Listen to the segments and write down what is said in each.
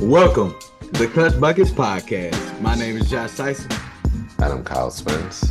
Welcome to the Clutch Buckets Podcast. My name is Josh Tyson. And I'm Kyle Spence.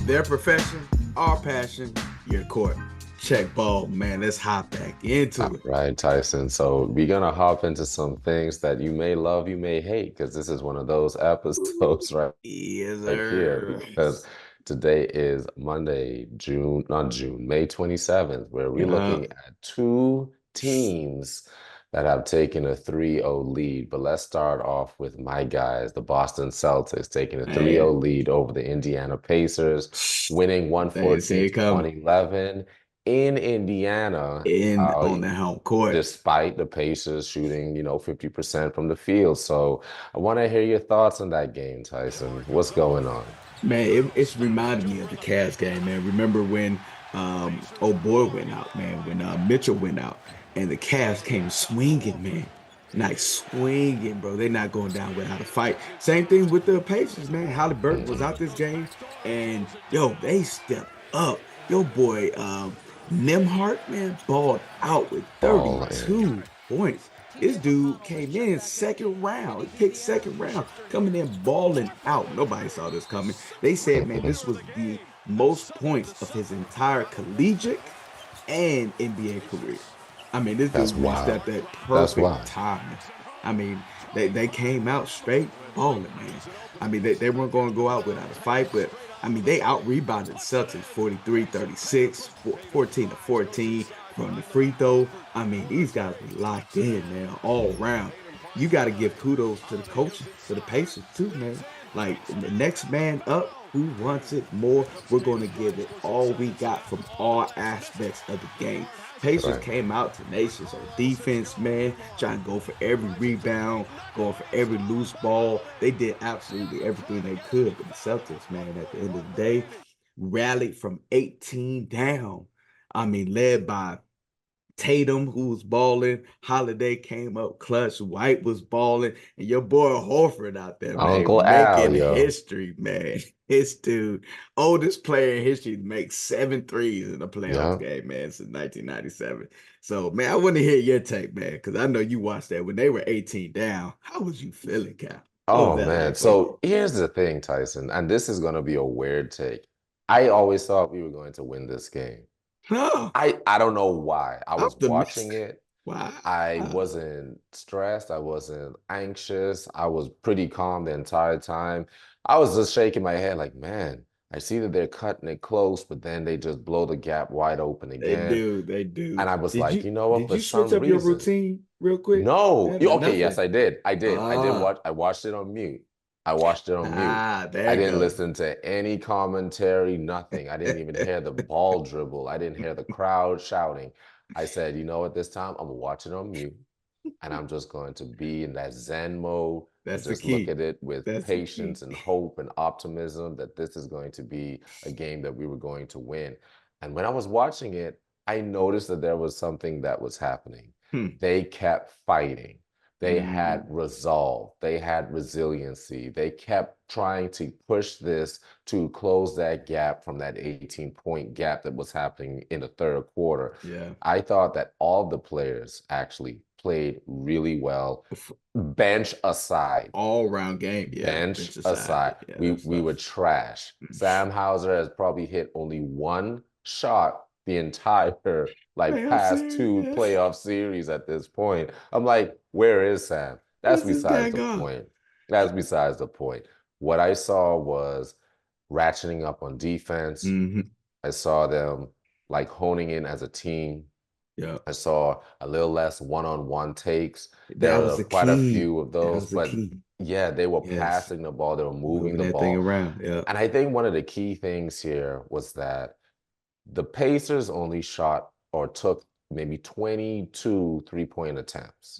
Their profession, our passion, your court. Check ball, man. Let's hop back into it. Right, Tyson. So we're gonna hop into some things that you may love, you may hate, because this is one of those episodes Yes, right here. sir. Because today is Monday, May 27th, where we're looking at two teams that have taken a 3-0 lead. But let's start off with my guys, the Boston Celtics, taking a 3-0 lead over the Indiana Pacers, winning They see it coming 114-111 in Indiana. on the home court. Despite the Pacers shooting, 50% from the field. So I want to hear your thoughts on that game, Tyson. What's going on? Man, it's reminded me of the Cavs game, man. Remember when old boy went out, man, when Mitchell went out and the Cavs came swinging, man. Like swinging, bro. They're not going down without a fight. Same thing with the Pacers, man. Halliburton was out this game, and they stepped up. Your boy Nimhart, man, balled out with 32 points. This dude came in second round. He picked second round, coming in balling out. Nobody saw this coming. They said, man, this was the most points of his entire collegiate and NBA career. I mean, this dude reached at that perfect time. I mean, they came out straight balling, man. I mean, they weren't going to go out without a fight, but I mean, they out-rebounded the Celtics 43-36, 14-14 from the free throw. I mean, these guys were locked in, man, all around. You got to give kudos to the coaches, to the Pacers, too, man. Like, the next man up, who wants it more, we're going to give it all we got from all aspects of the game. Pacers came out tenacious on defense, man, trying to go for every rebound, going for every loose ball. They did absolutely everything they could, but the Celtics, man, at the end of the day, rallied from 18 down. I mean, led by Tatum, who was balling. Holiday came up clutch. White was balling. And your boy Horford out there, man, Uncle making Al, history, man. His dude, oldest player in history to make 7 threes in a playoff game, man, since 1997. So, man, I want to hear your take, man, because I know you watched that when they were 18 down. How was you feeling, Cal? Oh, man. So here's the thing, Tyson, and this is going to be a weird take. I always thought we were going to win this game. Huh. I don't know why. I was watching it. Wow. I wasn't stressed. I wasn't anxious. I was pretty calm the entire time. I was just shaking my head like, man, I see that they're cutting it close, but then they just blow the gap wide open again. They do. And I was like, you know what? Did you switch up your routine real quick? No. Okay, Nothing. yes, I did. I did watch. I watched it on mute. I watched it on mute. There I didn't listen to any commentary, nothing. I didn't even hear the ball dribble. I didn't hear the crowd shouting. I said, you know what, this time I'm gonna watch it on mute, and I'm just going to be in that Zen mode and just look at it with patience and hope and optimism that this is going to be a game that we were going to win. And when I was watching it, I noticed that there was something that was happening. They kept fighting. They had resolve. They had resiliency. They kept trying to push this to close that gap from that 18-point gap that was happening in the third quarter. Yeah. I thought that all the players actually played really well. Bench aside. All-round game, yeah. Bench aside. Yeah, we were trash. Sam Hauser has probably hit only one shot the entire past 2 playoff series at this point. I'm like, where is Sam? That's besides the point. That's besides the point. What I saw was ratcheting up on defense. I saw them honing in as a team. Yeah. I saw a little less one-on-one takes. There were quite a few of those, but yeah, they were passing the ball. They were moving the ball thing around. Yeah. And I think one of the key things here was that the Pacers only shot or took maybe 22 three-point attempts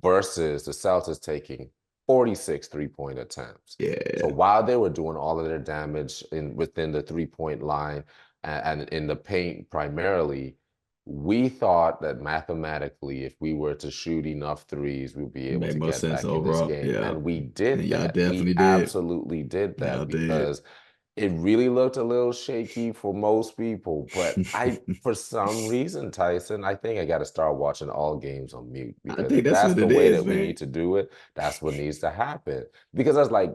versus the Celtics taking 46 three-point attempts. Yeah. So while they were doing all of their damage within the three-point line and in the paint primarily, we thought that mathematically, if we were to shoot enough threes, we'd be able to get back in this game. Yeah. And we did that. Definitely we absolutely did that because It really looked a little shaky for most people, but for some reason, Tyson, I think I got to start watching all games on mute I because think if that's that's what the it way is, that we man. need to do it, that's what needs to happen. Because I was like,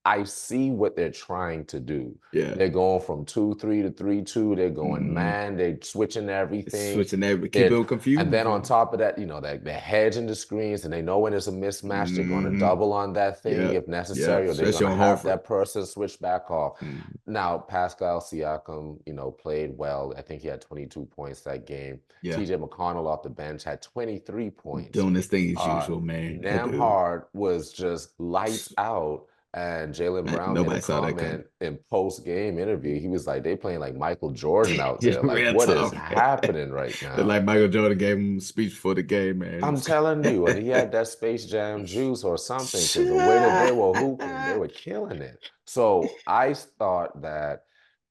I see what they're trying to do. Yeah. They're going from 2-3 to 3-2. They're going Hmm. man. They're switching everything. Switching every, keep They're it and then on confusing. top of that, they're hedging the screens, and they know when there's a mismatch, they're going to Hmm. double on that thing Yeah. if Yeah. necessary, or they're going Especially to on have Hartford. that person switch back off. Mhm. Now, Pascal Siakam, played well. I think he had 22 points that game. Yeah. TJ McConnell off the bench had 23 points. Doing this thing as Uh, usual, man. That dude. Nemhard was just lights out. And Jalen Man, Brown made a nobody saw that coming. comment in post-game interview. He was like, they playing like Michael Jordan out Yeah, there. Like, real what is talk, man. happening right It's now? like Michael Jordan gave him a speech for the game, man. I'm telling you, and he had that Space Jam juice or something because the way that they were hooping, they were killing it. So I thought that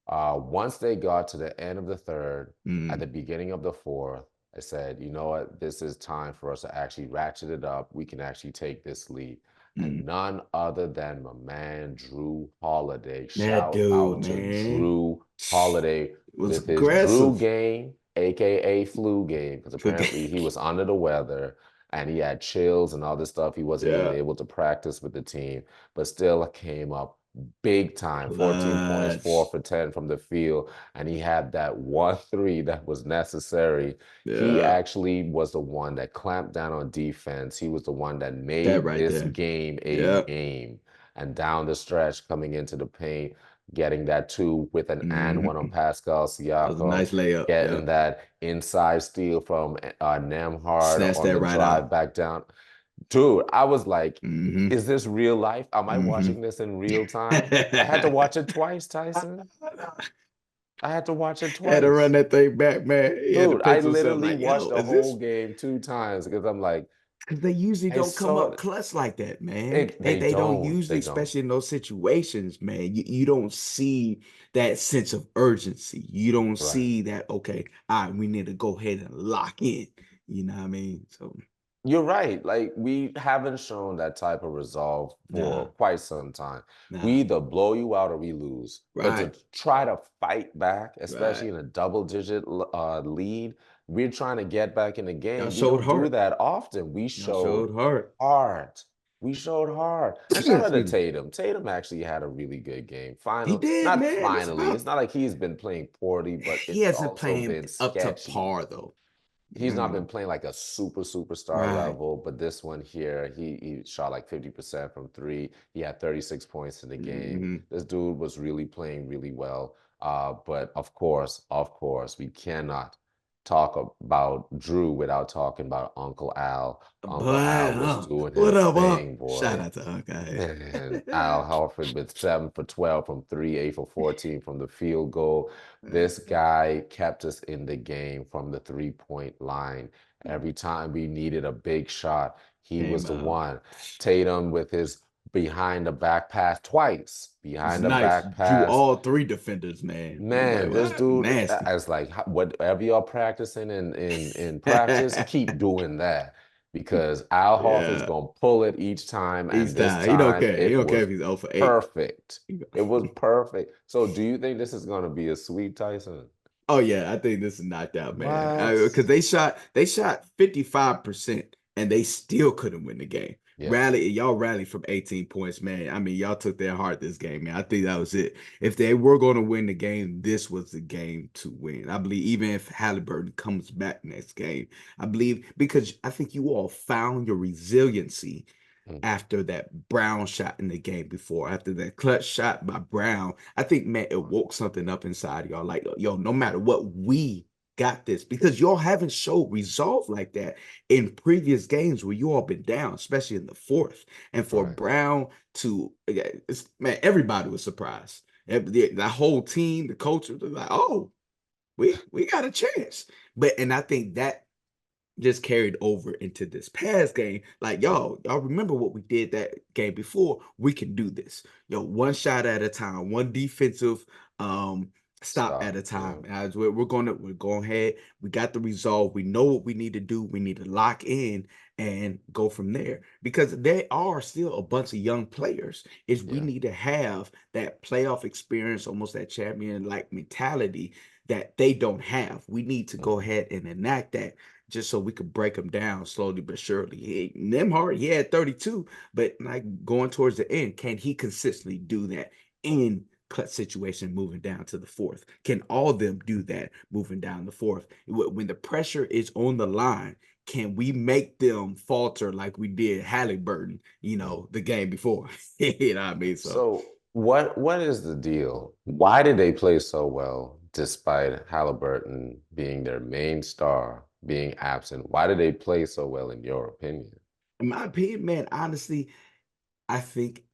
once they got to the end of the third, at Mm, the beginning of the fourth, I said, you know what, this is time for us to actually ratchet it up. We can actually take this lead. And mm. none other than my man, Drew Holiday. That Shout dude, out to man, Drew Holiday was with his Drew aggressive. game, AKA flu game, because apparently he was under the weather and he had chills and all this stuff. He wasn't even Yeah, able to practice with the team, but still came up big time, 14 points, 4 clutch. for 10 from the field, and he had that one three that was necessary. He Yeah, actually was the one that clamped down on defense. He was the one that that made right this there. game a Yeah. game. And down the stretch, coming into the paint, getting that two with an and one on Hmm. Pascal That was a Siakam, nice layup. Yeah. getting that inside steal from Nemhard Snatched on that the right drive out. back down. Dude, I was like, Hmm. is this real life? Am I Hmm. watching this in real time? I had to watch it twice, Tyson. I had to watch it Had to run twice. that thing back, man. He had to Dude, I pace himself literally like, watched yo, the is whole this? game 2 times because I'm like, Because they usually I don't come saw up it. clutch like that, man. They They they don't don't. usually, They don't. especially in those situations, man. You don't see that sense of urgency. You don't Right. see that, okay, all right, we need to go ahead and lock in. You know what I mean? So You're right. Like we haven't shown that type of resolve for nah, quite some time. We nah. either blow you out or we lose. But Right, to try to fight back, right. especially in a double-digit lead, we're trying to get back in the Y'all game. We showed don't do heart. that often. We Y'all showed showed heart. heart. We showed heart. And shout out Excuse to me. Tatum. Tatum actually had a really good game. He Final, did, not man. It's finally. It's about not like he's been playing poorly, but he it's hasn't also played been up to sketchy. par though. You know He's what I not been mean? playing like a superstar Right. level, but this one here, he shot like 50% from three. He had 36 points in the game. Hmm. This dude was really playing really well. But of course, we cannot talk about Drew without talking about Uncle Al. Uncle But Al was doing what his up, thing, Shout boy. out to Hawkeye. Man, Al Horford with 7 for 12 from three, 8 for 14 from the field goal. This guy kept us in the game from the three-point line. Every time we needed a big shot, he was Came the out. one. Tatum with his behind the back pass twice, It's behind the nice. back Drew pass. all three defenders, man. I'm like, Man, this what? dude, Nasty. as like whatever y'all practicing in practice, keep doing that because Al Horford's Yeah. gonna pull it each time, Each and this time. He don't time care. He it don't care was if he's 0 for 8. perfect. It was perfect. So, do you think this is gonna be a sweep, Tyson? Oh yeah, I think this is knocked out, man. What? Because they shot 55% and they still couldn't win the game. Yeah. Y'all rallied from 18 points, man. I mean, y'all took their heart this game, man. I think that was it. If they were going to win the game, this was the game to win. I believe even if Halliburton comes back next game, I believe because I think you all found your resiliency Mhm. after that Brown shot in the game before, after that clutch shot by Brown. I think, man, it woke something up inside y'all. Like, yo, no matter what, we got this because y'all haven't showed resolve like that in previous games where you all been down, especially in the fourth. And for Right. Brown to, man, everybody was surprised. The whole team, the coach was like, oh, we got a chance. And I think that just carried over into this past game. Like, y'all remember what we did that game before? We can do this. One shot at a time, one defensive stop at Stop. a Yeah. time. As we're going ahead. We got the resolve. We know what we need to do. We need to lock in and go from there because there are still a bunch of young players. Is we Yeah. need to have that playoff experience, almost that champion like mentality that they don't have. We need to go Mhm. ahead and enact that just so we could break them down slowly but surely. Nemhard, he had 32, but like going towards the end, can he consistently do that in cut situation moving down to the fourth? Can all of them do that moving down the fourth? When the pressure is on the line, can we make them falter like we did Halliburton, Mhm. the game before? You know what I mean? So So what is the deal? Why did they play so well despite Halliburton being their main star being absent? Why did they play so well in your opinion? in my opinion, man, honestly, I think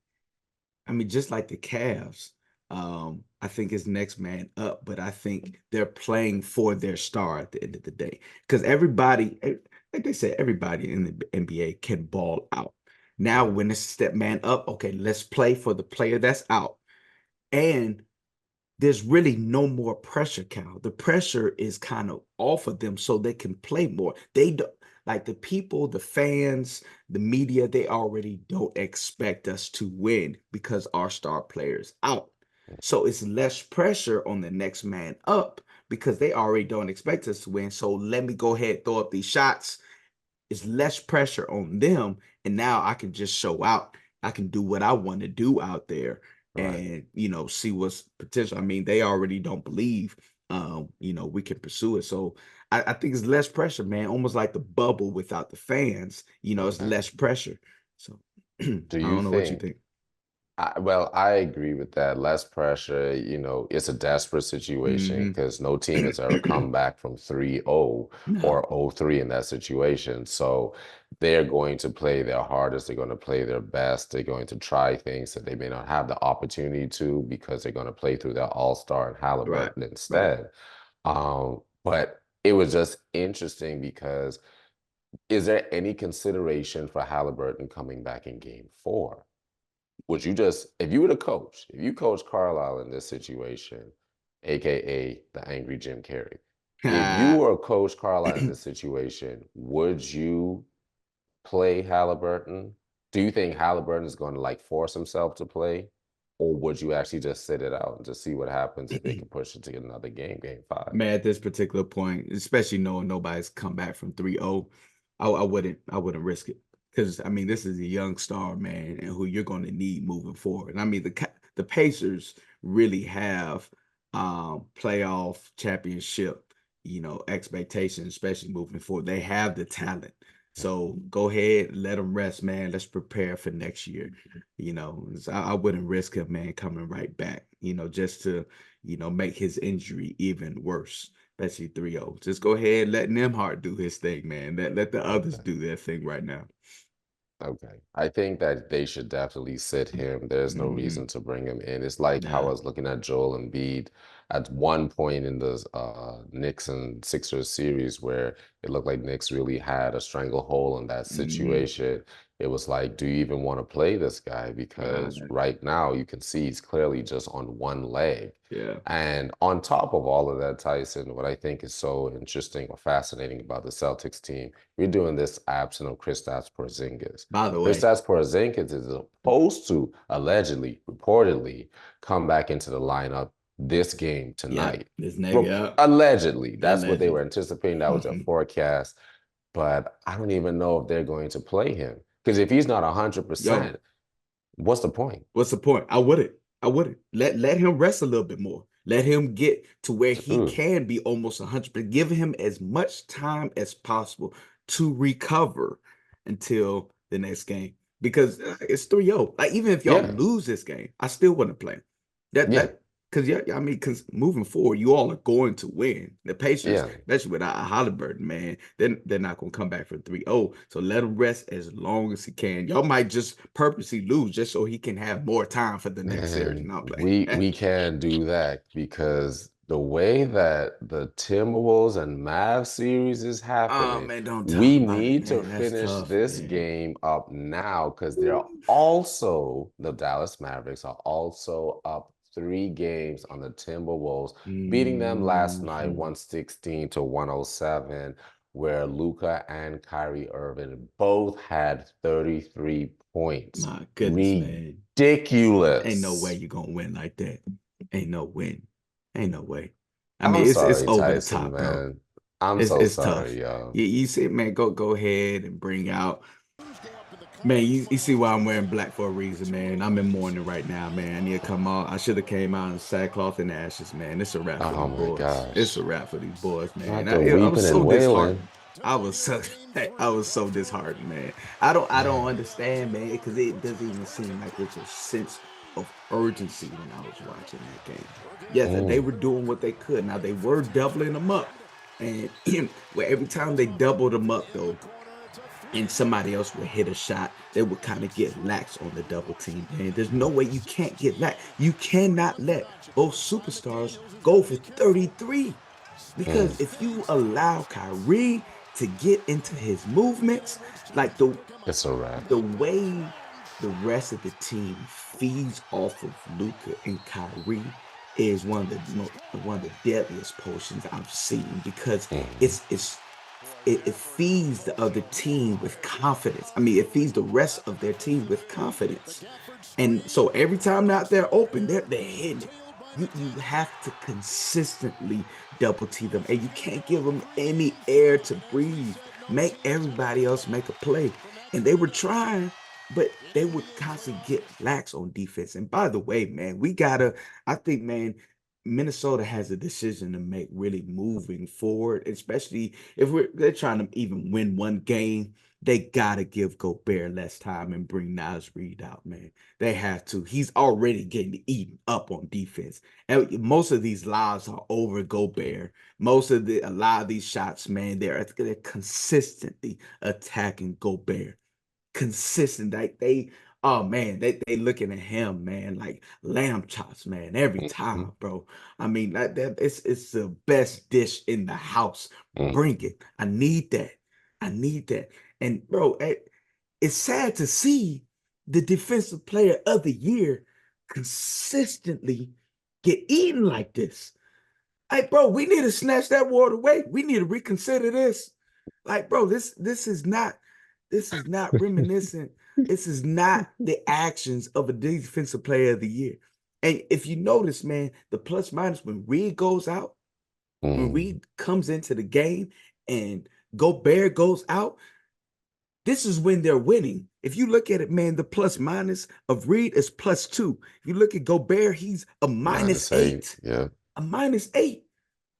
I mean, just like the Cavs, I think it's next man up, but I think they're playing for their star at the end of the day. Because like they said, everybody in the NBA can ball out. Now, Yeah. when it's step man up, okay, let's play for the player that's out. And there's really no more pressure, Cal. The pressure is kind of off of them so they can play more. They do, like the people, the fans, the media, they already don't expect us to win because our star players out. So it's less pressure on the next man up because they already don't expect us to win. So let me go ahead, throw up these shots. It's less pressure on them, and now I can just show out. I can do what I want to do out there Right. and see what's potential. I mean, they already don't believe we can pursue it. So I think it's less pressure, man. Almost like the bubble without the fans. It's Okay. less pressure. So I Do you don't know what you think think. well, I agree with that. Less pressure, it's a desperate situation Hmm. because no team has ever come back from 3-0 No, or 0-3 in that situation. So they're going to play their hardest. They're going to play their best. They're going to try things that they may not have the opportunity to because they're going to play through their all-star and right, Halliburton right. instead. But it was just interesting because is there any consideration for Halliburton coming back in game four? Would you just, if you were the coach, if you coach Carlisle in this situation, aka the angry Jim Carrey, if you were coach Carlisle in this situation, would you play Halliburton? Do you think Halliburton is going to like force himself to play? Or would you actually just sit it out and just see what happens if they can push it to another game, game five? Man, at this particular point, especially knowing nobody's come back from 3-0, I wouldn't risk it. Because I mean, this is a young star, man, and who you're going to need moving forward. And I mean, the Pacers really have playoff championship, expectations, especially moving forward. They have the talent. So go ahead, let them rest, man. Let's prepare for next year. So I wouldn't risk him, man, coming right back, just to make his injury even worse, especially 3-0. Just go ahead, let Nemhart do his thing, man. Let the others Okay. do their thing right now. Okay. I think that they should definitely sit him. There's no Hmm. reason to bring him in. It's like how I Yeah. was looking at Joel Embiid at one point in the Knicks and Sixers series where it looked like Knicks really had a stranglehold in that Hmm. situation. It was like, do you even want to play this guy? Because Right. right now you can see he's clearly just on one leg. Yeah. And on top of all of that, Tyson, what I think is so interesting or fascinating about the Celtics team, we're doing this absent of Kristaps Porzingis. By the way, Kristaps Porzingis is supposed to allegedly, reportedly, come back into the lineup this game yeah, tonight. this nigga up. Allegedly, that's what they were Allegedly. anticipating. That was their forecast. But I don't even know if they're going to play him because if he's not Yo, 100%, what's the point? what's the point? I wouldn't. I wouldn't. Let him rest a little bit more. Let him get to where he Dude, can be almost 100, but give him as much time as possible to recover until the next game. Because it's 3-0. Like even if y'all yeah, lose this game, I still wouldn't play him. yeah, That because yeah, I mean, because moving forward, you all are going to win. The Pacers, yeah. especially without Halliburton, man, they're not going to come back from 3-0. So let him rest as long as he can. Y'all might just purposely lose just so he can have more time for the next series. Man, Not play. we can do that because the way that the Timberwolves and Mavs series is Oh happening, man, don't talk we about it, need to man. That's finish tough, this man. game up now because they're also the Dallas Mavericks are also up 3 games on the Timberwolves, beating them last night Hmm. 116 to 107, where Luca and Kyrie Irving both had 33 points. My goodness, man. Ain't no way Ridiculous. you're gonna win like that. Ain't no win. Ain't no way. I mean, I'm it's sorry, over the Tyson, top, bro. man. I'm so It's tough. sorry, yo. You see, man, go ahead and bring out. Man, you see why I'm wearing black for a reason, man. I'm in mourning right now, man. I need to come out. I should have came out in sackcloth and ashes, man. It's a wrap for Oh these my boys. It's gosh. a wrap for these boys, man. Not the I was weeping so and wailing. disheartened. I was so I was so disheartened, man. I don't Man. understand, man, because it doesn't even seem like there's a sense of urgency when I was watching that game. Yes, they Mm, were doing what they could. Now they were doubling them up, and well, every time they doubled them up, though and somebody else would hit a shot, they would kind of get lax on the double team. And there's no way you can't get lax. You cannot let both superstars go for 33 because mm. if you allow Kyrie to get into his movements, like It's a wrap. the way the rest of the team feeds off of Luca and Kyrie is one of the deadliest potions I've seen because Mhm. it feeds the other team with confidence. I mean, it feeds the rest of their team with confidence. And so every time out there open, they're hitting it. You have to consistently double T them, and you can't give them any air to breathe. Make everybody else make a play. And they were trying, but they would constantly get lax on defense. And by the way, man, I think, man, Minnesota has a decision to make really moving forward, especially if they're trying to even win one game. They gotta give Gobert less time and bring Naz Reid out, man. They have to. He's already getting eaten up on defense. And most of these lives are over Gobert. A lot of these shots, man, they're consistently attacking Gobert. Consistent. Like oh man, they looking at him, man, like lamb chops, man, every Mhm. time, bro. I mean, that it's the best dish in the house. Mm. Bring it. I need that. I need that. And bro, it's sad to see the defensive player of the year consistently get eaten like this. Hey, bro, we need to snatch that award away. We need to reconsider this. Like, bro, this is not reminiscent. This is not the actions of a defensive player of the year. And if you notice, man, the plus minus when Reed goes out, when Mm. Reed comes into the game and Gobert goes out, this is when they're winning. If you look at it, man, the plus minus of Reed is +2. If you look at Gobert, he's a minus -8. eight. Yeah. A -8.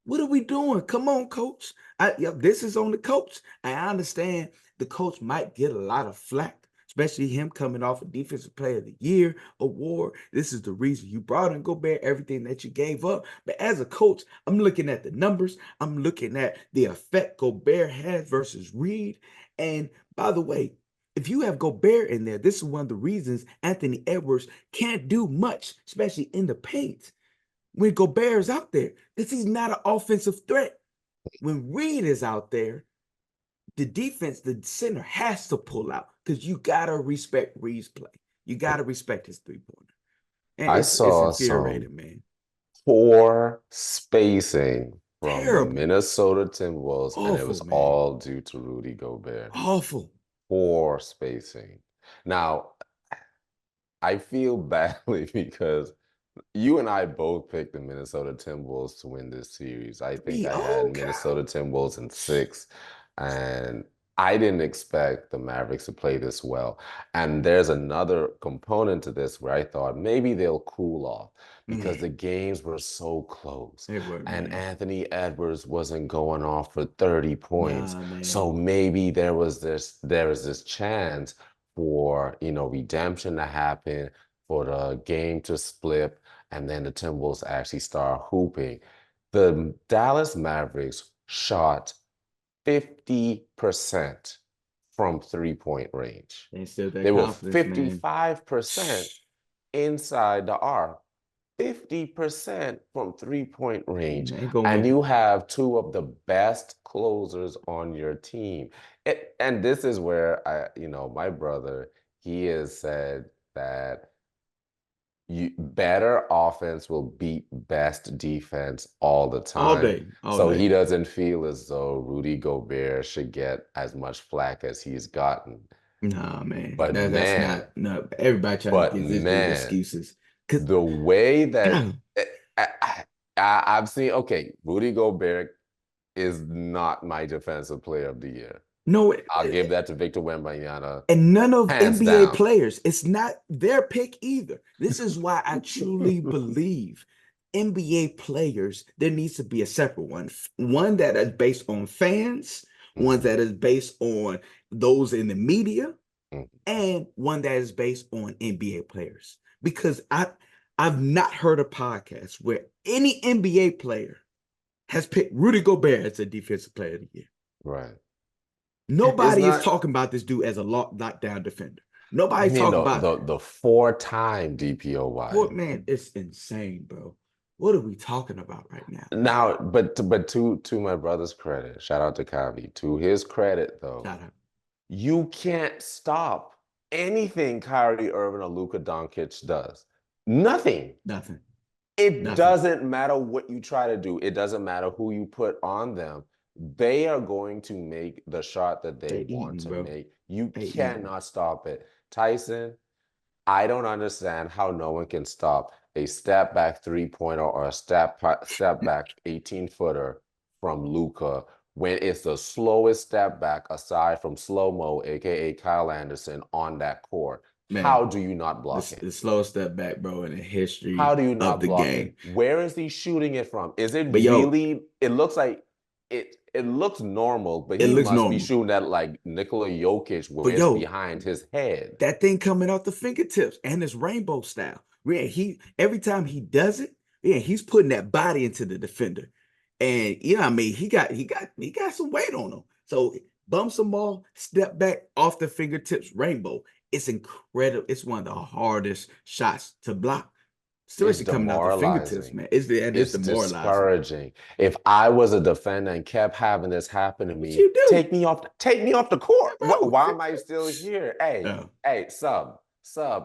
What are we doing? Come on, coach. This is on the coach. I understand the coach might get a lot of flack, especially him coming off a Defensive Player of the Year award. This is the reason you brought in Gobert, everything that you gave up. But as a coach, I'm looking at the numbers. I'm looking at the effect Gobert had versus Reed. And by the way, if you have Gobert in there, this is one of the reasons Anthony Edwards can't do much, especially in the paint when Gobert is out there, because he's not an offensive threat. When Reed is out there, the defense, the center has to pull out because you gotta respect Reed's play. You gotta respect his 3-pointer. And I it's saw some infuriating, man. poor spacing from the Terrible. Minnesota Timberwolves, and it was Awful, man. all due to Rudy Gobert. Awful. Poor spacing. Now, I feel badly because you and I both picked the Minnesota Timberwolves to win this series. I think I had 3-0, God. Minnesota Timberwolves in 6, and I didn't expect the Mavericks to play this well. And there's another component to this where I thought maybe they'll cool off because Man, the games were so close. they were, And man. Anthony Edwards wasn't going off for 30 points. Nah, So man. maybe there was this chance for, redemption to happen, for the game to split, and then the Timberwolves actually start hooping. The Dallas Mavericks shot 50% from 3-point range. They still that They were confidence, man. 55% inside the arc, 50% from 3-point range. Ain't gonna And win. you have two of the best closers on your team. And this is where my brother, he has said that Better offense will beat best defense all the all time. day, all So he day. doesn't feel as though Rudy Gobert should get as much flack as he's gotten. Nah, man, But that's man, not no. Everybody trying to but give this dude man, excuses because the way that God, eh, I've seen, okay, Rudy Gobert is not my defensive player of the year. no, I'll give that to Victor Wembanyama, and none of hands NBA down. players. It's not their pick either. This is why I truly believe NBA players, there needs to be a separate one that is based on fans, one Mhm, that is based on those in the media, mhm. and one that is based on NBA players. Because I've not heard a podcast where any NBA player has picked Rudy Gobert as a defensive player of the year. Right. It's Nobody is not, talking about this dude as a lockdown defender. I Nobody's mean, talking the about the four-time DPOY. Man. It's insane, bro. What are we talking about right now, man? Now, but to my brother's credit, shout out to Kavi. To his credit, though, Shout out. you can't stop anything Kyrie Irving or Luka Doncic does. Nothing. Nothing. It Nothing. doesn't matter what you try to do. It doesn't matter who you put on them. They are going to make the shot that they They want eating, to bro. make. You They eating. cannot stop it. Tyson, I don't understand how no one can stop a step back three-pointer or a step back 18-footer from Luca when it's the slowest step back aside from slow-mo, aka Kyle Anderson, on that court. Man, How do you not block this it? the slowest step back, bro, in the How history do you of not the block it? game. Where is he shooting it from? Is it But yo, really? It looks like it looks normal, but it he looks must be normal. shooting that like Nikola Jokic where But it's yo, behind his head. that thing coming off the fingertips and it's rainbow style. Yeah, he every time he does it, yeah, he's putting that body into the defender. And I mean, he got some weight on him. So bumps them all, step back off the fingertips, rainbow. It's incredible. It's one of the hardest shots to block, It's especially coming out the fingertips, demoralizing. man. It's It's demoralizing. discouraging. If I was a defender and kept having this happen to What me, you do, take me off the court. bro? Why am I still here? Hey, Oh, hey, sub,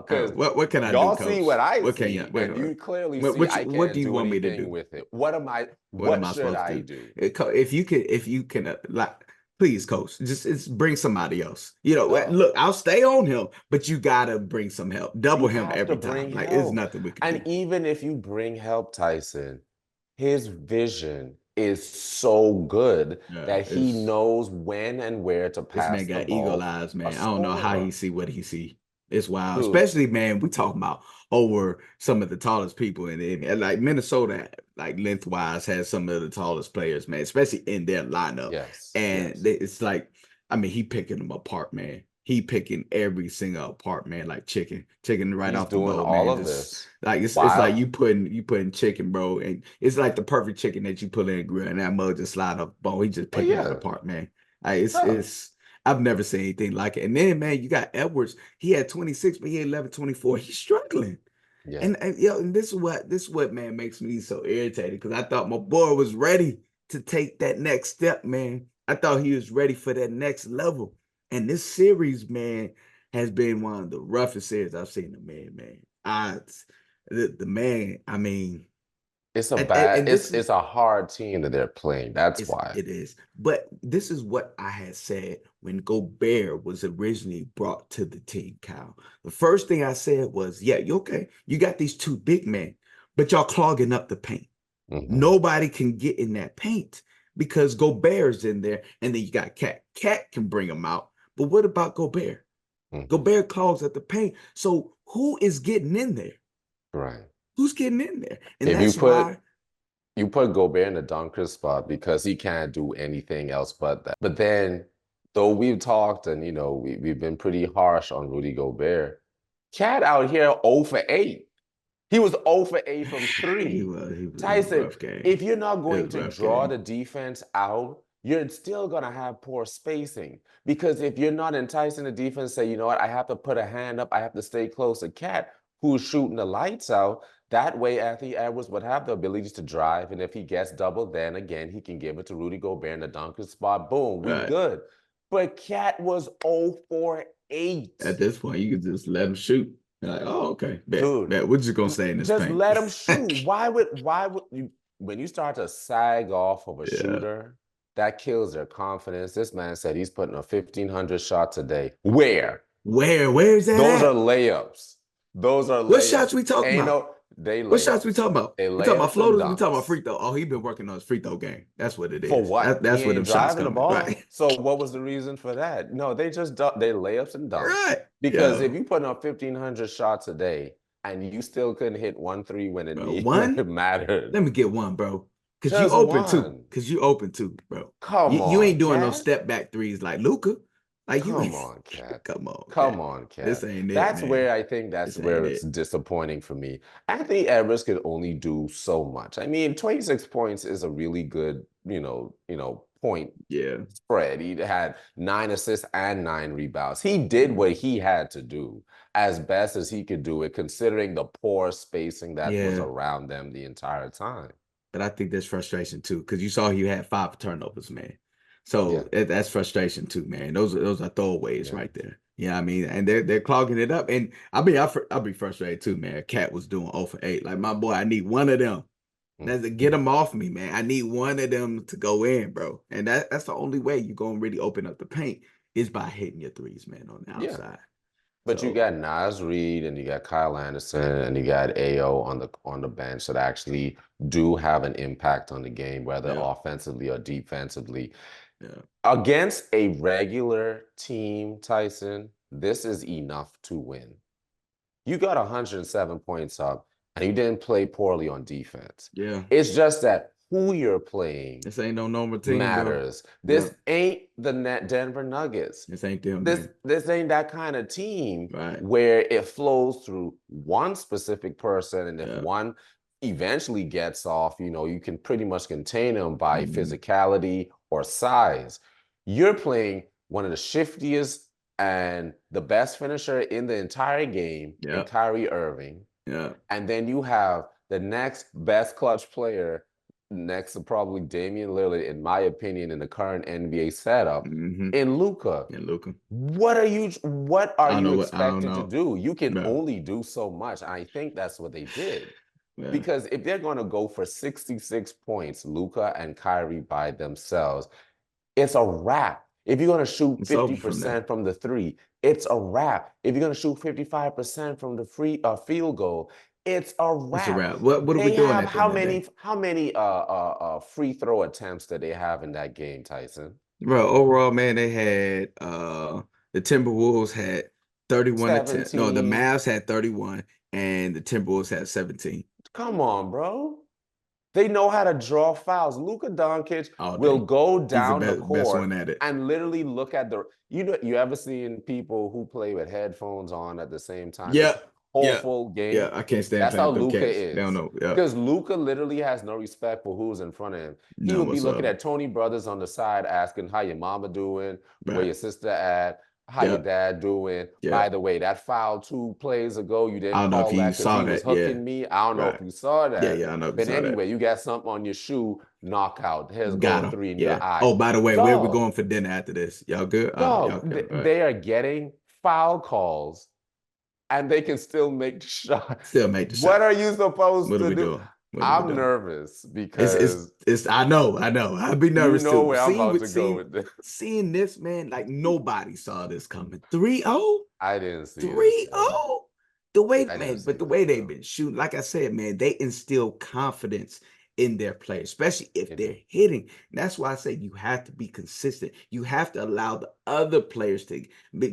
because what can I do, y'all see what coach? I What can you see, wait, and wait. you clearly What see what, I what do can't you do want me to anything do? with it. What am What I should supposed I to do? do? If you can, like, please, coach, just bring somebody else. No. Look, I'll stay on him, but you gotta bring some help. Double You him have to every time. bring Like, there's help. nothing we can And do. even if you bring help, Tyson, his vision is so good Yeah, that he it's knows when and where to this man pass the got eagle ball eyes, a man. I don't know how he scorer. see what he see. It's wild, Dude, especially man. We talking about over some of the tallest people in the NBA. Like Minnesota, like lengthwise, has some of the tallest players, man, especially in their lineup. yes, And yes. it's like, I mean, he picking them apart, man. He picking every single apart, man, like chicken right He's off the doing boat, all man. of Just this like it's like while, you putting chicken, bro, and it's like the perfect chicken that you put in a grill, and that mug just slide off the bone. He just oh picking it yeah, apart, man. Like, it's sub. it's I've never seen anything like it. And then, man, you got Edwards. He had 26, but he had 11, 24. He's struggling. Yeah. And this is what man makes me so irritated because I thought my boy was ready to take that next step, man. I thought he was ready for that next level. And this series, man, has been one of the roughest series I've seen the man. The man, I mean, It's a bad, and this is it's a hard team that they're playing. That's why. it is. But this is what I had said when Gobert was originally brought to the team, Kyle. The first thing I said was, yeah, you okay. You got these two big men, but y'all clogging up the paint. Hmm. Nobody can get in that paint because Gobert's in there, and then you got Cat. Cat can bring them out. But what about Gobert? Hmm. Gobert clogs up the paint. So who is getting in there? Right. Who's getting in there? And If that's why you put Gobert in the dunker spot because he can't do anything else but that. But then, though we've talked and we've been pretty harsh on Rudy Gobert, Cat out here 0 for 8. He was 0 for 8 from he 3. was he was, it was a Tyson, rough game. if you're not It going was a to rough draw game. the defense out, you're still going to have poor spacing. Because if you're not enticing the defense, say, you know what, I have to put a hand up, I have to stay close to Cat, who's shooting the lights out. That way, Anthony Edwards would have the ability to drive. And if he gets double, then again, he can give it to Rudy Gobert in the dunker spot. Boom, we Right. good. But Cat was 0 for 8. At this point, you could just let him shoot. You're like, oh, okay, bet, Dude, bet. We're just gonna stay in this just paint. let him shoot. Why would you when you start to sag off of a Yeah. shooter, that kills their confidence. This man said he's putting up 1,500 shots a day. Where? Where's that Those are at? lleyups. Those are What shots layups. we talking Ain't about? no they What shots we layups. talking about? They We talking about layups and floaters. We talking about dunks. free throw. Oh, he been working on his free throw game. That's what it For is. what? He That's where them ain't shots driving the coming. Right. ball. So what was the reason for that? No, they just they layups and dunks. Right. Because if Yo, you putting up 1,500 shots a day and you still couldn't hit 1 3 when bro. when One. it mattered, Let me get one, bro. Cause you just open too. one. Cause you open too, bro. Come You on, ain't doing no cat. step back threes like Luca. Like you ain't. Come on, cat. Come on, Come cat. on, This cat. ain't it, That's man. where I think that's This where ain't it's it. disappointing for me. Anthony Edwards could only do so much. I mean, 26 points is a really good, point Yeah. spread. He had 9 assists and 9 rebounds. He did Mhm. what he had to do as best as he could do it, considering the poor spacing that was Yeah. around them the entire time. But I think there's frustration too, because you saw he had 5 turnovers, man. Yeah, So that's frustration too, man. Those are throwaways yeah. right there. Yeah, I mean, and they're clogging it up. And I'll be frustrated too, man. Cat was doing 0 for 8. Like my boy, I need one of them. Mm. That's to get them off me, man. I need one of them to go in, bro. And that's the only way you're gonna really open up the paint is by hitting your threes, man, on the Yeah. outside. But you So got Nas Reed and you got Kyle Anderson and you got AO on the bench that actually do have an impact on the game, whether yeah, offensively or defensively. yeah, Against a regular team, Tyson, this is enough to win. You got 107 points up and you didn't play poorly on defense. yeah. It's just that who you're playing This ain't no normal team, bro. matters. Yeah, This ain't the net Denver Nuggets. this ain't them, This man. this ain't that kind of team Right. where it flows through one specific person, and if Yeah. one eventually gets off, you can pretty much contain them by Mhm. physicality or size. You're playing one of the shiftiest and the best finisher in the entire game in Yeah. Kyrie Irving. Yeah. And then you have the next best clutch player next to probably Damian Lillard, in my opinion, in the current NBA setup, Hmm. in Luca. And Luca. What are you I don't expected to know. do? You can Bro. only do so much. I think that's what they did. Yeah. Because if they're going to go for 66 points, Luca and Kyrie by themselves, it's a wrap. If you're going to shoot It's over from there. 50% from the three, it's a wrap. If you're going to shoot 55% from the free field goal, it's a It's a wrap. wrap. What are we They doing have at the how end of the day? many free throw attempts that they have in that game, Tyson? Bro, overall, man, they had the Timberwolves had 31 attempts. No, the 17. Mavs had 31 and the Timberwolves had 17 Come on, bro. They know how to draw fouls. Luka Doncic all will day. go He's the down the best one court at it. and literally look at you ever seen people who play with headphones on at the same time this Yeah. whole Yeah. full Yeah. game? I can't stand That's playing how with them Luka cats. They don't is. know. Yeah. Because Luka literally has no respect for who's in front of him. He None would be looking whatsoever. at Tony Brothers on the side asking how your mama doing, where Right. your sister at, how your Yeah. dad doing. Yeah. By the way, that foul 2 plays ago, you I didn't don't know if call you that because saw he was that. Yeah. hooking me. I don't know if Right. you saw Yeah. that. Yeah. I know if you But saw that. anyway, you got something on your shoe, knockout. Here's go Got him. three in your Yeah. eye. Oh, by the way, where we Dog, going for dinner after this? Y'all good? Y'all dog, good. All right. they are getting foul calls and they can still make the shot. Still make the What shot. are you supposed What are to we do? doing? What are we I'm doing? nervous It's it's because it's I know. I'd be you nervous know too. where I'm about to go with this. Seeing this, man, like nobody saw this coming. 3-0? I didn't see this coming. 3-0? The way, I didn't man, but see the this way they've coming. been shooting, like I said, man, they instill confidence in their play, especially if They they're do. hitting. And that's why I say you have to be consistent. You have to allow the other players to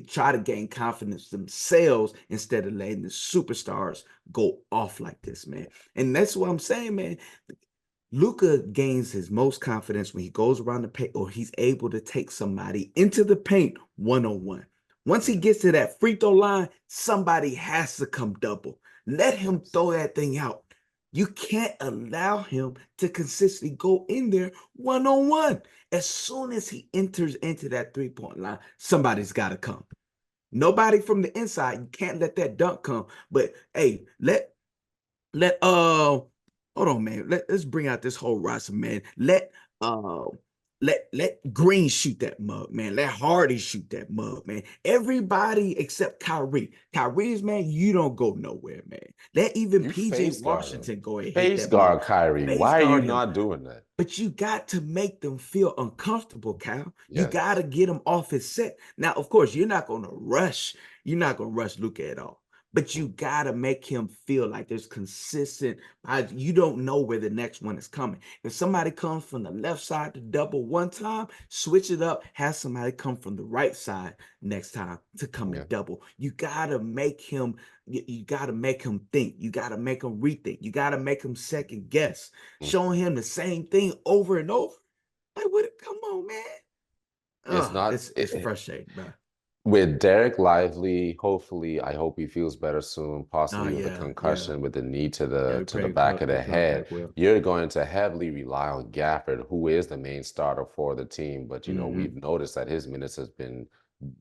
try to gain confidence themselves instead of letting the superstars go off like this, man. And that's what I'm saying, man. Luca gains his most confidence when he goes around the paint or he's able to take somebody into the paint 1-on-1. Once he Yeah. gets to that free throw line, somebody has to come double. Let him Yes. throw that thing out. You can't allow him to consistently go in there 1-on-1. As soon as he enters into that 3-point line, somebody's got to come. Nobody from the inside. You can't let that dunk come. But hey, let hold on, man. Let's bring out this whole roster, man. Let uh let Green shoot that mug, man. Let Hardy shoot that mug, man. Everybody except Kyrie. Kyrie's man, you don't go nowhere, man. Let even You PJ face guard him. Washington go and hit Face that mug. guard Kyrie. Face Why are you guard him. not doing that? But you got to make them feel uncomfortable, Cal. You got Yes. to get them off his set. Now, of course, you're not going to rush. You're not going to rush Luka at all. But you got to make him feel like there's consistent. You don't know where the next one is coming. If somebody comes from the left side to double one time, switch it up. Have somebody come from the right side next time to come Yeah. and double. You got to make him. You got to make him think. You got to make him rethink. You got to make him second guess, Mm. showing him the same thing over and over. Like, what? Come on, man. It's not It's frustrating, bro. with Derek Lively. Hopefully, I hope he feels better soon. Oh Possibly with a yeah, yeah, concussion, with the knee to yeah. the We to the pray back of he the comes head. back well. You're going to heavily rely on Gafford, who is the main starter for the team. But Mm-hmm. we've noticed that his minutes has been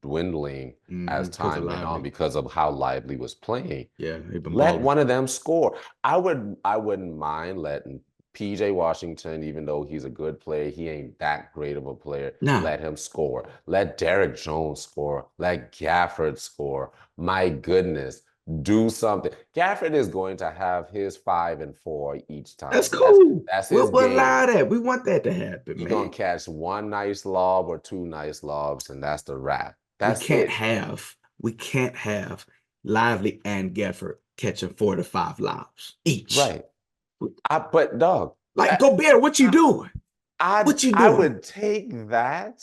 dwindling as Mm-hmm. Because of time went on Lively. because of how Lively was playing. Yeah, he been Let balling. one of them score. I wouldn't mind letting PJ Washington, even though he's a good player, he ain't that great of a player. Nah, Let him score. Let Derek Jones score. Let Gafford score. My goodness, do something. Gafford is going to have his 5 and 4 each that's time. cool. That's his We'll game. allow that. We want that to happen, He gonna man. catch one nice lob or two nice lobs, and that's the wrap. We That's can't it. have we can't have Lively and Gefford catching 4 to 5 lobs each. Right. But dog, Like that, Gobert, what you doing? What you I doing? would take that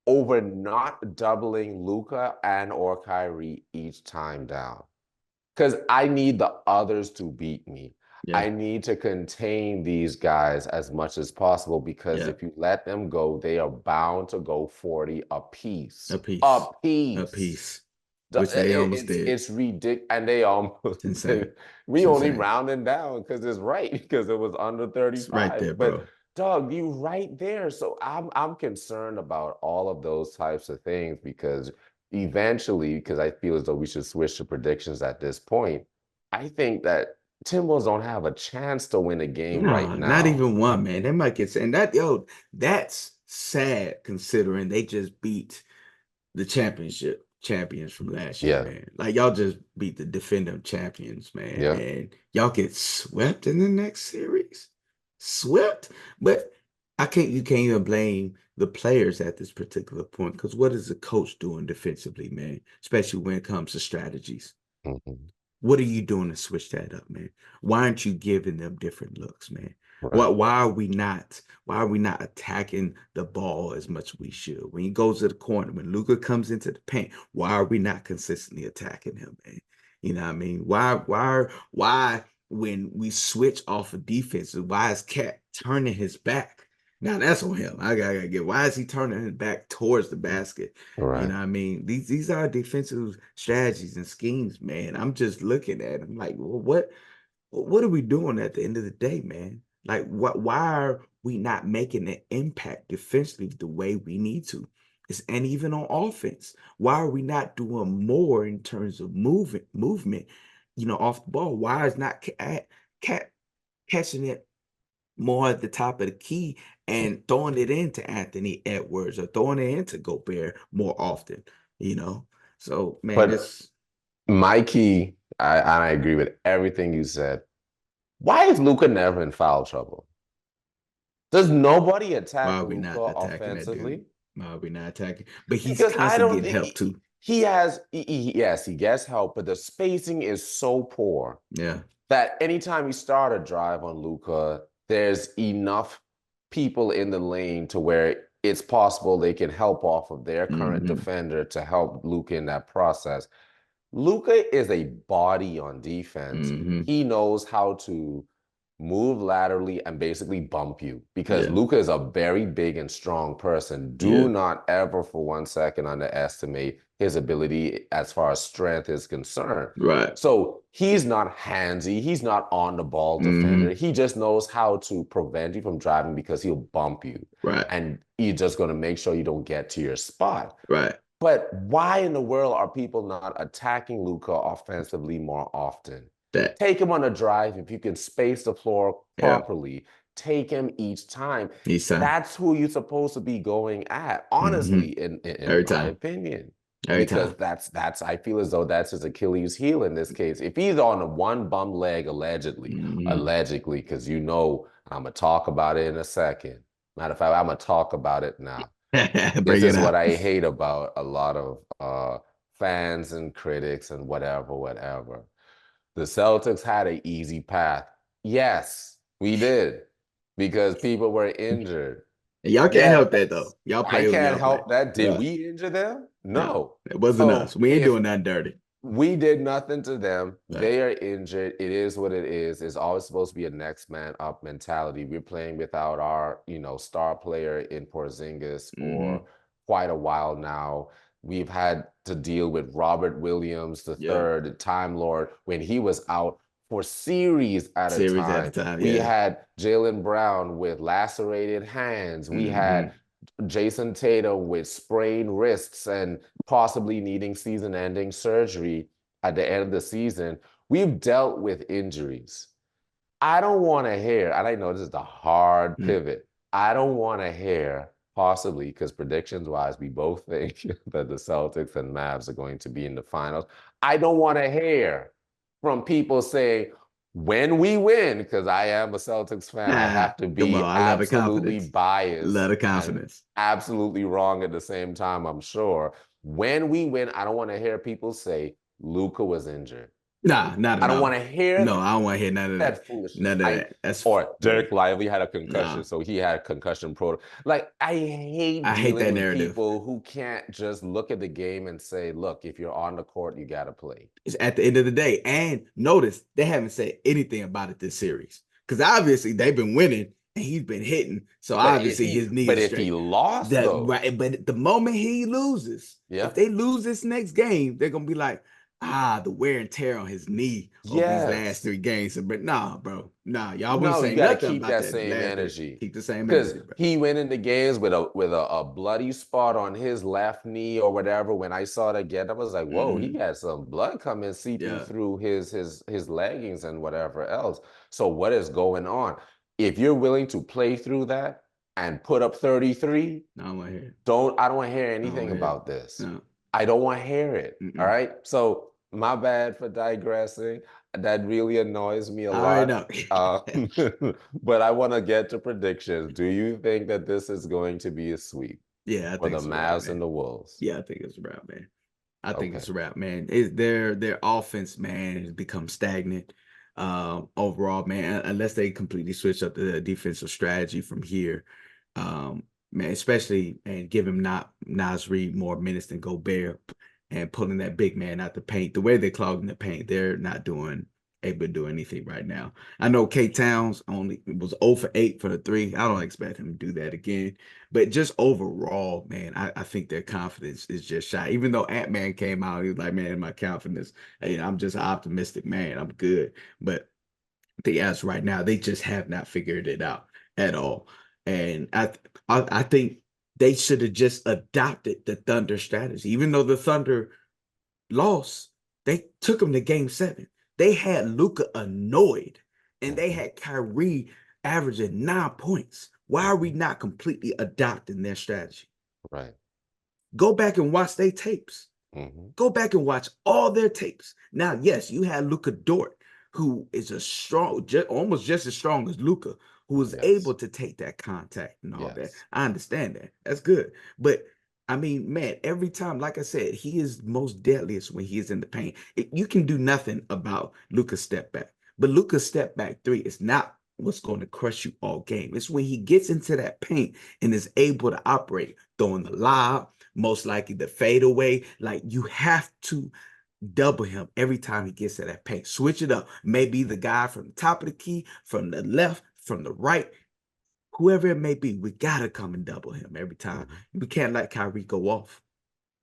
over not doubling Luca and or Kyrie each time down. Because I need the others to beat me. Yeah, I need to contain these guys as much as possible because yeah. if you let them go, they are bound to go 40 apiece. A piece. A Apiece. piece. Which they almost did. It's ridiculous, and they almost It's insane. It's we only insane. rounding down because it's right because it was under It's right 35. there, But bro. dog, you right there. So I'm concerned about all of those types of things because eventually, because I feel as though we should switch to predictions at this point. I think that Timberwolves don't have a chance to win a game right No, not now. even one, man. They might get and that that's sad considering they just beat the championship champions from last year, Yeah, man. Like y'all just beat the defending champions, man, yeah. and y'all get swept in the next series. Swept, but you can't even blame the players at this particular point because what is the coach doing defensively, man? Especially when it comes to strategies. Mhm. What are you doing to switch that up, man? Why aren't you giving them different looks, man? Right. Why are we not attacking the ball as much as we should? When he goes to the corner, when Luca comes into the paint, why are we not consistently attacking him, man? You know what I mean? Why when we switch off of defense, why is Cat turning his back? Now that's on him. I gotta get why is he turning his back towards the basket? You Right. know what I mean? These are defensive strategies and schemes, man. I'm just looking at them like, well, what are we doing at the end of the day, man? Like what why are we not making an impact defensively the way we need to? And even on offense, why are we not doing more in terms of movement, off the ball? Why is not cat catching it more at the top of the key and throwing it into Anthony Edwards or throwing it into Gobert more often, you know? So, man, But it's my key, I agree with everything you said. Why is Luca never in foul trouble? Does nobody why attack are we Luca not attacking that dude? offensively? Why are we not attacking? But he's Because I constantly don't getting help too. yes, he gets help, but the spacing is so poor Yeah. that anytime you start a drive on Luca, there's enough people in the lane to where it's possible they can help off of their current Hmm. defender to help Luca in that process. Luca is a body on defense. Hmm. He knows how to move laterally and basically bump you because Yeah. Luca is a very big and strong person. Do Yeah. not ever for 1 second underestimate his ability as far as strength is concerned. Right. So he's not handsy. He's not on the ball defender. Hmm. He just knows how to prevent you from driving because he'll bump you. Right. And he's just going to make sure you don't get to your spot. Right. But why in the world are people not attacking Luca offensively more often? That. Take him on a drive if you can space the floor Yeah. properly. take him each time. Each time. That's who you're supposed to be going at, Hmm. honestly, in Every my time. opinion. Every Because time. that's I feel as though that's his Achilles heel in this case. If he's on one bum leg, allegedly, Hmm. because I'm gonna talk about it in a second. Matter of fact, I'm gonna talk about it now. This Bring it is what out. I hate about a lot of fans and critics and whatever. The Celtics had an easy path. Yes, we did, because people were injured. And y'all can't Yes, help that though. Y'all I play who can't y'all play. help that. Did Yeah. we injure them? No. No. It wasn't us. So We ain't if doing nothing dirty. we did nothing to them. Right. They are injured. It is what it is. It's always supposed to be a next man up mentality. We're playing without our, star player in Porzingis for Hmm. quite a while now. We've had to deal with Robert Williams the Yeah. third, Time Lord, when he was out for series at a Series at a time. time. We Yeah. had Jalen Brown with lacerated hands. We Hmm. had Jason Tatum with sprained wrists and possibly needing season ending surgery at the end of the season. We've dealt with injuries. I don't want to hear, and I know this is the hard pivot. I don't want to hear, possibly, because predictions wise, we both think that the Celtics and Mavs are going to be in the finals. I don't want to hear from people saying, when we win, because I am a Celtics fan, I Ah, have to come on. be I love the absolutely confidence. biased Love the and confidence. absolutely wrong at the same time, I'm sure. When we win, I don't want to hear people say Luka was injured. Nah, not I at don't want all. to hear No, I don't want to hear none of that. that foolishness. None of that. That's Or man. Derek Lively had a concussion, Nah. so he had concussion protocol. Like, I hate I hate dealing that with narrative. people who can't just look at the game and say, look, if you're on the court, you got to play. It's at the end of the day. And notice they haven't said anything about it this series. Because obviously they've been winning and he's been hitting. So obviously his knee But is if he straight. lost That though, right, but the moment he loses, if yeah, they lose this next game, they're gonna be like, the wear and tear on his knee over these last yes. 3 games. But nah, bro, nah, y'all wouldn't No, you say got to nothing keep about that that same last 3. energy. Keep the same Because energy, bro. he went into games with a bloody spot on his left knee or whatever. When I saw it again, I was like, whoa, he Hmm. had some blood coming seeping Yeah, through his leggings and whatever else. So what is going on? If you're willing to play through that and put up 33, I don't want to hear it. I don't want to hear I don't want anything to hear it. about this. No. I don't want to hear it. All Mm-mm. right. So my bad for digressing. That really annoys me a I already lot. know. Uh, but I want to get to predictions. Do you think that this is going to be a sweep Yeah, I for think the it's a wrap, Mavs man. and the Wolves? Yeah, I think it's a wrap, man. I think Okay. it's a wrap, man. Their offense, man, has become stagnant. Overall, man, unless they completely switch up the defensive strategy from here, man, especially and give him not Nas Reed more minutes than Gobert and pulling that big man out the paint. The way they're clogging the paint, they're not doing able to do anything right now. I know K Towns only was 0 for 8 for the three. I don't expect him to do that again. But just overall, man, I think their confidence is just shot. Even though Ant-Man came out, he was like, man, my confidence, hey, I'm just an optimistic man. I'm good. But the as right now, they just have not figured it out at all. And I think they should have just adopted the Thunder strategy. Even though the Thunder lost, they took them to game 7. They had Luca annoyed, and they Hmm. had Kyrie averaging 9 points. Why are we Hmm. not completely adopting their strategy? Right. Go back and watch their tapes. Hmm. Go back and watch all their tapes. Now, yes, you had Luca Dort, who is a strong, almost just as strong as Luca, who was able Yes. to take that contact and all that. Yes. I understand that. That's good. But I mean, man, every time, like I said, he is most deadliest when he is in the paint. You can do nothing about Luca's step back, but Luca's step back three is not what's going to crush you all game. It's when he gets into that paint and is able to operate, throwing the lob, most likely the fadeaway. Like you have to double him every time he gets to that paint. Switch it up. Maybe the guy from the top of the key, from the left, from the right, whoever it may be. We gotta come and double him every time. Hmm. We can't let Kyrie go off.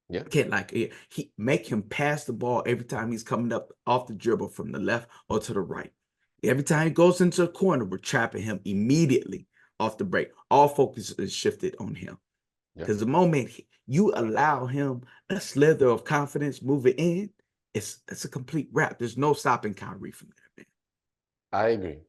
Yeah. Can't like he make him pass the ball every time he's coming up off the dribble from the left or to the right. Every time he goes into a corner, we're trapping him immediately off the break. All focus is shifted on him. Yeah. Because the moment you allow him a slither of confidence moving in, it's a complete wrap. There's no stopping Kyrie from there, man. I agree.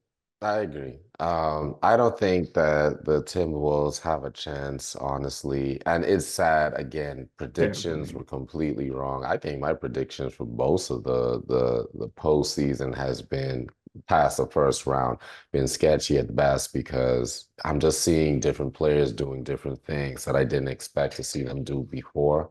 I agree. I don't think that the Timberwolves have a chance, honestly. And it's sad. Again, Terrible, predictions were man. completely wrong. I think my predictions for most of the postseason has been past the first round, been sketchy at best because I'm just seeing different players doing different things that I didn't expect to see them do before.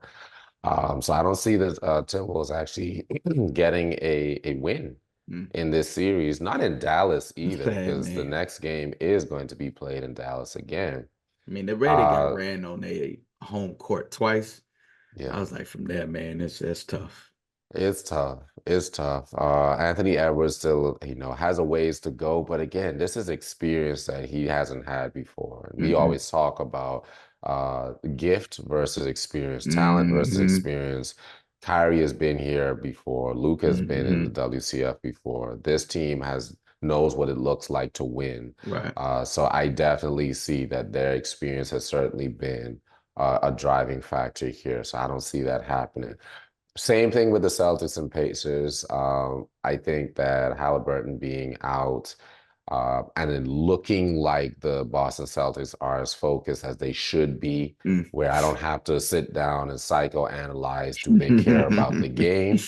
So I don't see the Timberwolves actually getting a win Mm. in this series, not in Dallas It's either, sad, because the man. next game is going to be played in Dallas again. I mean, they already got Uh, ran on a home court twice. I yeah, was like, from there, man, that's tough. it's tough. It's tough. Anthony Edwards still, has a ways to go, but again, this is experience that he hasn't had before. And we Hmm. always talk about gift versus experience, talent versus Hmm. experience. Kyrie has been here before. Luke has been in the Hmm. WCF before. This team has knows what it looks like to win. Right. So I definitely see that their experience has certainly been a driving factor here. So I don't see that happening. Same thing with the Celtics and Pacers. I think that Halliburton being out and then looking like the Boston Celtics are as focused as they should be, Mm. where I don't have to sit down and psychoanalyze, do they care about the game?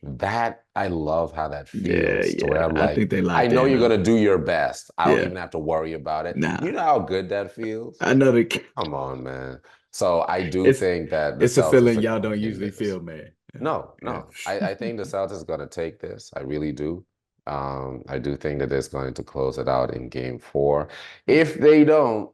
That I love how that Yeah, feels to where yeah. I'm I like, think they I locked know in you're though. gonna do your best. I don't Yeah. even have to worry about it. You Nah. know how good that feels? I know Come on, man. So I do it's think that the it's a Celtics feeling are y'all going to don't win usually this. feel, man. Yeah. No, Yeah. no. I think the Celtics are going to take this. I really do. I do think that it's going to close it out in game four. If they don't,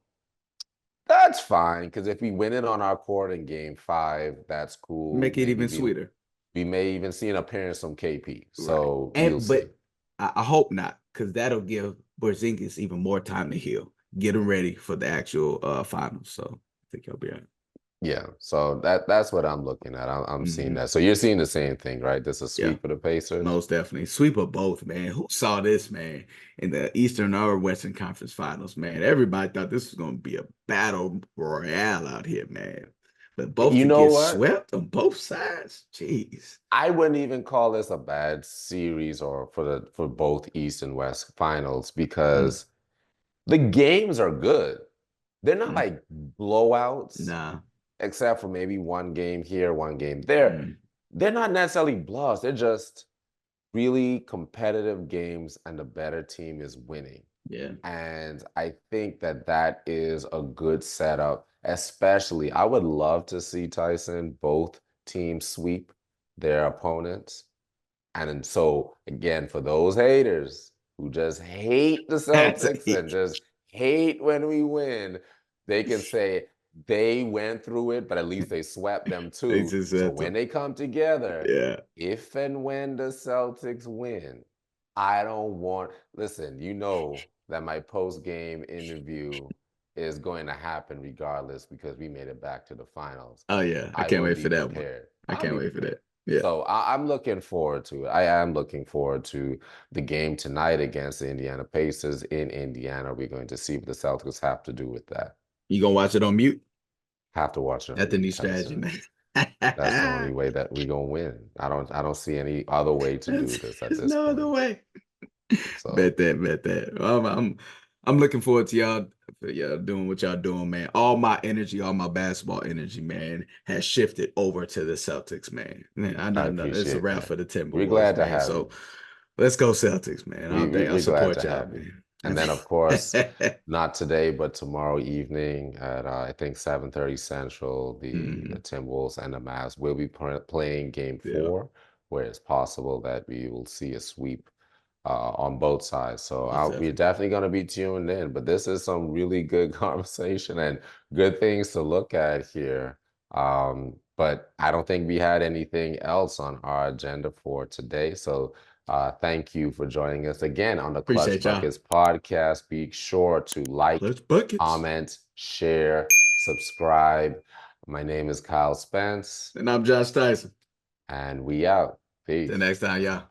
that's fine. Because if we win it on our court in game five, that's cool. Make it Maybe even sweeter. we may even see an appearance from KP. Right. So we'll And see. but I hope not, because that'll give Porzingis even more time to heal, get him ready for the actual finals. So I think he'll be all right. Yeah. So that's what I'm looking at. I'm seeing Hmm. that. So you're seeing the same thing, right? This is a Yeah, sweep for the Pacers. most definitely. Sweep of both, man. Who saw this, man, in the Eastern or Western Conference Finals, man? Everybody thought this was going to be a battle royale out here, man. But both You to know get what? swept on both sides, jeez. I wouldn't even call this a bad series or for both East and West finals Mm, because the games are good. They're not mm, like blowouts, nah. except for maybe one game here, one game there. Mm, They're not necessarily blowouts. They're just really competitive games, and the better team is winning. yeah. And I think that that is a good setup, especially I would love to see Tyson both teams sweep their opponents. And then, so again, for those haters who just hate the That's a Celtics and just hate when we win, they can say they went through it, but at least they swept them They too. just So have when to, they come together, yeah. if and when the Celtics win, I don't want, listen, you know that my post-game interview is going to happen regardless because we made it back to the finals. Oh yeah, I I can't will wait be for that one. prepared. I I'll can't be wait for prepared. that. Yeah. So I'm looking forward to it. I am looking forward to the game tonight against the Indiana Pacers in Indiana. We're going to see what the Celtics have to do with that. You gonna watch it on mute? Have to watch it on That's the mute, new strategy, Tyson. man. That's the only way that we're gonna win. I don't see any other way to do this at There's this no other point. way. So Bet that. I'm looking forward to y'all for y'all doing what y'all doing, man. All my energy, all my basketball energy, man, has shifted over to the Celtics, man. Man, I I know it's a appreciate wrap that. for the We're Timberwolves, glad to man. have So you. let's go Celtics, man. I'll We're glad support to y'all, have you. man. And then, of course, not today, but tomorrow evening at I think 7:30 Central, the Mhm. Timberwolves and the Mavs will be playing Game Yeah, Four, where it's possible that we will see a sweep on both sides. So most we're definitely. definitely going to be tuned in. But this is some really good conversation and good things to look at here. But I don't think we had anything else on our agenda for today. So thank you for joining us again on the Clutch Appreciate y'all. Buckets podcast. Be sure to like, Clutch buckets. comment, share, subscribe. My name is Kyle Spence, And I'm Josh Tyson. and we out. Till Peace. next time, y'all.